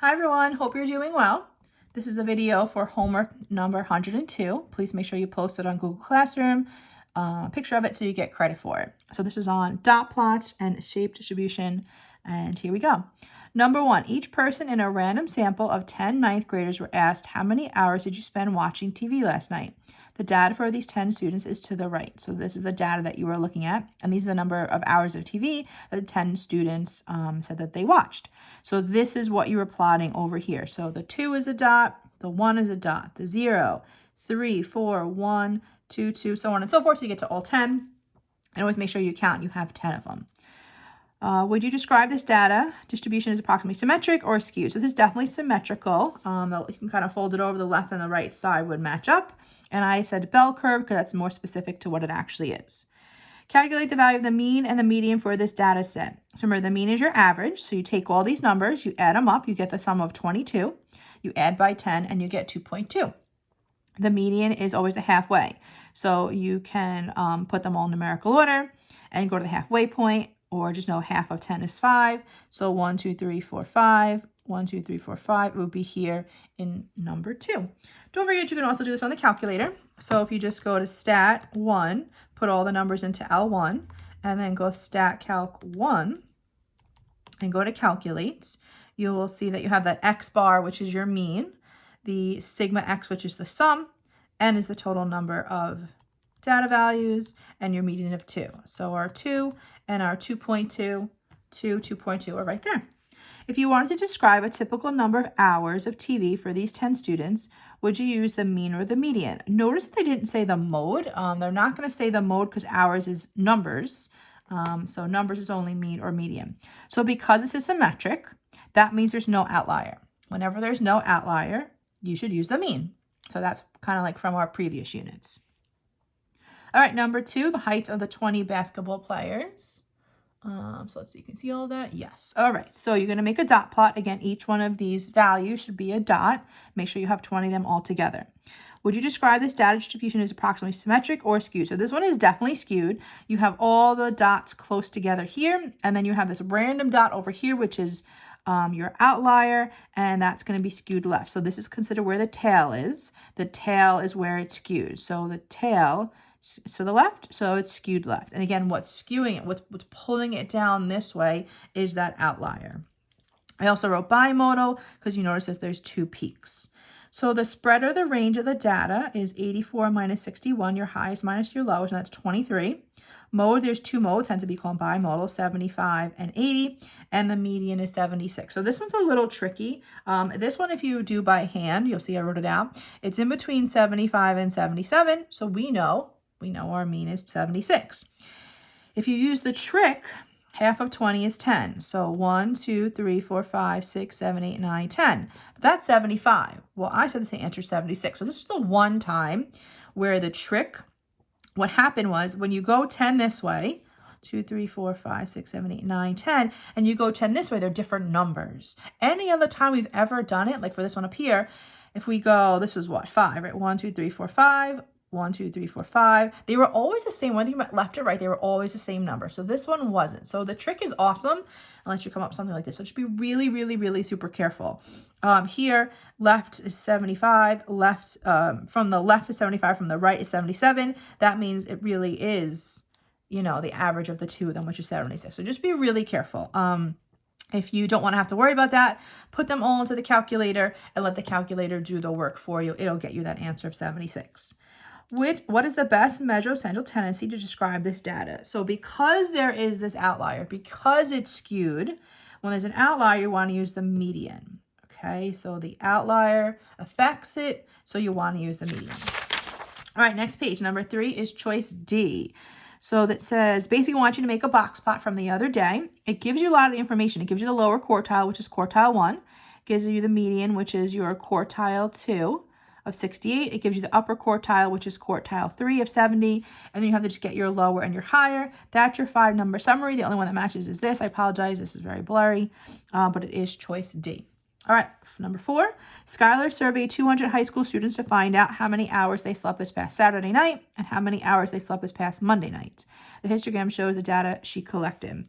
Hi everyone, hope you're doing well. This is a video for homework number 102. Please make sure you post it on Google Classroom, a picture of it so you get credit for it. So this is on dot plots and shape distribution, and here we go. Number 1, each person in a random sample of 10 ninth graders were asked, how many hours did you spend watching TV last night? The data for these 10 students is to the right. So this is the data that you were looking at, and these are the number of hours of TV that the 10 students said that they watched. So this is what you were plotting over here. So the 2 is a dot, the 1 is a dot, the 0, 3, 4, 1, 2, 2, so on and so forth. So you get to all 10. And always make sure you count. You have 10 of them. Would you describe this data distribution as approximately symmetric or skewed? So this is definitely symmetrical. You can kind of fold it over, the left and the right side would match up. And I said bell curve because that's more specific to what it actually is. Calculate the value of the mean and the median for this data set. So remember, the mean is your average. So you take all these numbers, you add them up, you get the sum of 22. You add by 10 and you get 2.2. The median is always the halfway. So you can put them all in numerical order and go to the halfway point, or just know half of 10 is 5. So 1, 2, 3, 4, 5. 1, 2, 3, 4, 5. It would be here in number 2. Don't forget you can also do this on the calculator. So if you just go to stat 1, put all the numbers into L1, and then go stat calc 1, and go to calculate, you will see that you have that X bar, which is your mean, the sigma X, which is the sum, N is the total number of data values, and your median of 2. So our 2 and our 2.2, 2.2 are right there. If you wanted to describe a typical number of hours of TV for these 10 students, would you use the mean or the median? Notice that they didn't say the mode. They're not going to say the mode because hours is numbers. So numbers is only mean or median. So because this is symmetric, that means there's no outlier. Whenever there's no outlier, you should use the mean. So that's kind of like from our previous units. All right, number 2, the height of the 20 basketball players. So let's see, you can see all that? Yes. All right, so you're going to make a dot plot. Again, each one of these values should be a dot. Make sure you have 20 of them all together. Would you describe this data distribution as approximately symmetric or skewed? So this one is definitely skewed. You have all the dots close together here, and then you have this random dot over here, which is your outlier, and that's going to be skewed left. So this is considered where the tail is. The tail is where it's skewed. So the tail to the left, so it's skewed left. And again, what's skewing it, what's pulling it down this way is that outlier. I also wrote bimodal because you notice that there's 2 peaks. So the spread or the range of the data is 84 minus 61, your highest minus your lowest, and that's 23. Mode, there's 2 modes, tend to be called bimodal, 75 and 80, and the median is 76. So this one's a little tricky. This one, if you do by hand, you'll see I wrote it out. It's in between 75 and 77, so we know our mean is 76. If you use the trick, half of 20 is 10. So 1, 2, 3, 4, 5, 6, 7, 8, 9, 10. But that's 75. Well, I said the answer is 76. So this is the one time where the trick, what happened was when you go 10 this way, 2, 3, 4, 5, 6, 7, 8, 9, 10, and you go 10 this way, they're different numbers. Any other time we've ever done it, like for this one up here, if we go, this was what, 5, right? 1, 2, 3, 4, 5. 1, 2, 3, 4, 5. They were always the same. Whether you went left or right, they were always the same number. So this one wasn't. So the trick is awesome unless you come up with something like this. So just be really, really, really super careful. Here, left is 75. Left from the left is 75. From the right is 77. That means it really is, the average of the 2 of them, which is 76. So just be really careful. If you don't want to have to worry about that, put them all into the calculator and let the calculator do the work for you. It'll get you that answer of 76. What is the best measure of central tendency to describe this data? So because there is this outlier, because it's skewed, when there's an outlier, you want to use the median. Okay, so the outlier affects it, so you want to use the median. All right, next page, number 3 is choice D. So that says, basically want you to make a box plot from the other day. It gives you a lot of the information. It gives you the lower quartile, which is quartile 1. It gives you the median, which is your quartile 2. Of 68. It gives you the upper quartile, which is quartile 3 of 70, and then you have to just get your lower and your higher. That's your 5-number summary. The only one that matches is this. I apologize, this is very blurry, but it is choice D. All right, number 4, Skylar surveyed 200 high school students to find out how many hours they slept this past Saturday night and how many hours they slept this past Monday night. The histogram shows the data she collected.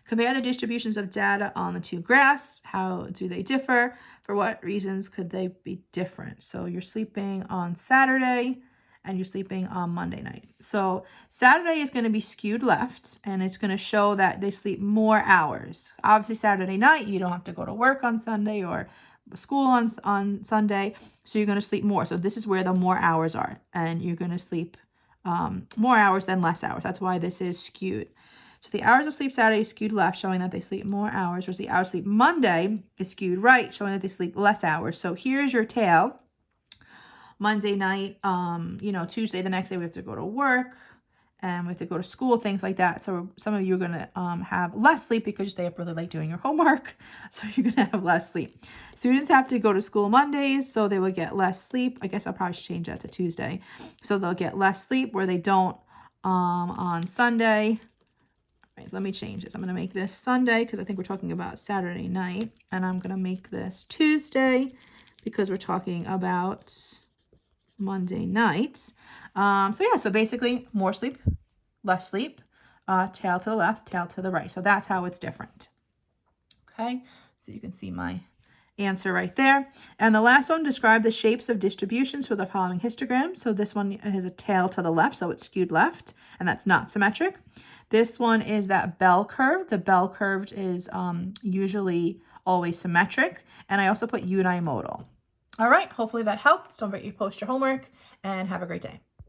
Compare the distributions of data on the two graphs. How do they differ? For what reasons could they be different? So you're sleeping on Saturday and you're sleeping on Monday night. So Saturday is going to be skewed left, and it's going to show that they sleep more hours. Obviously, Saturday night, you don't have to go to work on Sunday or school on Sunday, so you're going to sleep more. So this is where the more hours are, and you're going to sleep more hours than less hours. That's why this is skewed. So the hours of sleep Saturday is skewed left, showing that they sleep more hours, whereas the hours of sleep Monday is skewed right, showing that they sleep less hours. So here's your tail. Monday night, Tuesday, the next day we have to go to work and we have to go to school, things like that. So some of you are going to have less sleep because you stay up really late doing your homework. So you're going to have less sleep. Students have to go to school Mondays, so they will get less sleep. I guess I'll probably change that to Tuesday. So they'll get less sleep where they don't on Sunday. All right, let me change this. I'm going to make this Sunday because I think we're talking about Saturday night. And I'm going to make this Tuesday because we're talking about Monday nights. So basically more sleep, less sleep, tail to the left, tail to the right. So that's how it's different. Okay, so you can see my answer right there. And the last one, describe the shapes of distributions for the following histogram. So this one has a tail to the left, so it's skewed left, and that's not symmetric. This one is that bell curve. The bell curve is usually always symmetric. And I also put unimodal. All right, hopefully that helped. Don't forget you post your homework and have a great day.